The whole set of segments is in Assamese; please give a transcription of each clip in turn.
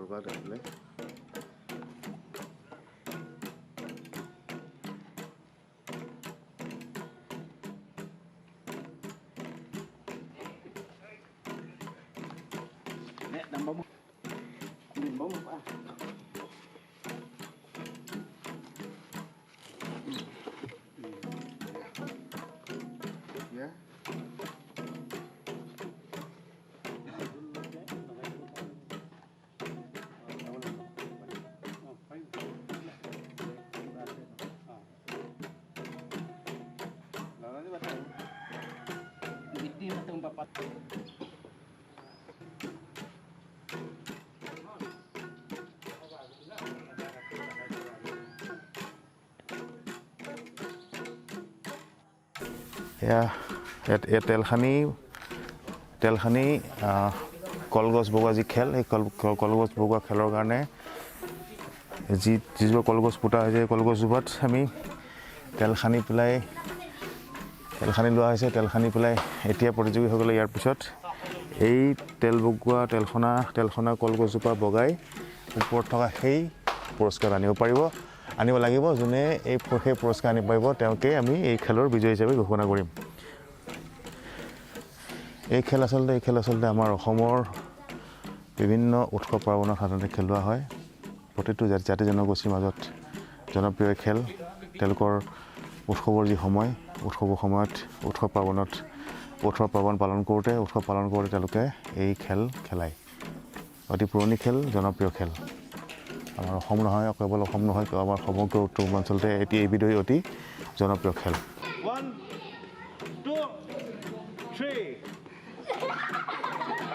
ধন্যবাদ আহিলে Yeah. Hindi na itong papat. এয়া তেলখানি কলগছ বগোৱা যি খেল সেই কলগছ বগোৱা খেলৰ কাৰণে যিজোপা কলগছ পোতা হৈছে কলগছজোপাত আমি তেল সানি লোৱা হৈছে তেল সানি পেলাই এতিয়া প্ৰতিযোগীসকলে ইয়াৰ পিছত এই তেলখনা কলগছজোপা বগাই ওপৰত থকা সেই পুৰস্কাৰ আনিব লাগিব যোনে সেই পুৰস্কাৰ আনিব পাৰিব তেওঁকে আমি এই খেলৰ বিজয়ী হিচাপে ঘোষণা কৰিম এই খেল আচলতে আমাৰ অসমৰ বিভিন্ন উৎসৱ পাৰ্বণত সাধাৰণতে খেলোৱা হয় প্ৰতিটো জাতি জনগোষ্ঠীৰ মাজত জনপ্ৰিয় খেল তেওঁলোকৰ উৎসৱৰ যি সময় উৎসৱৰ সময়ত উৎসৱ পাৰ্বণ পালন কৰোঁতে তেওঁলোকে এই খেল খেলায় অতি পুৰণি খেল জনপ্ৰিয় খেল আমাৰ অসম নহয় কেৱল অসম নহয় আমাৰ সমগ্ৰ উত্তৰ পূৰ্বাঞ্চলতে এইবিধেই অতি জনপ্ৰিয় খেল 1 2 3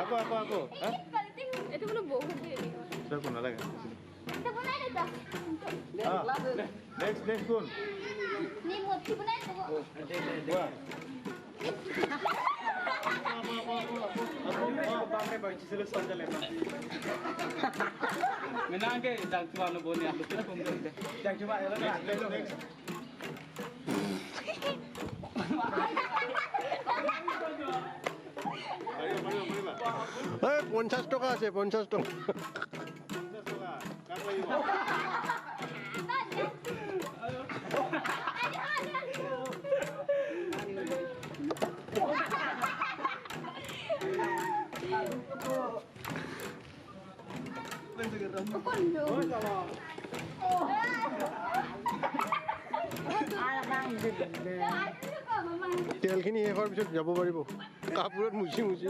আকৌ এটো বলে বহুত দেৰি সব কোন লাগে এটা বনাই দে নেক্সট কোন নি মোটি বনাই দেব बापरे बाईची सलग समजले मी नागे जागचवा न बोनी आलो तुला फोन करते जागचवा याला नेक्स्ट এই 50 টাকা আছে 50 টাকা তেলখিনি শেষ হোৱাৰ পিছত যাব পাৰিব কাপোৰত মুচি গৈছে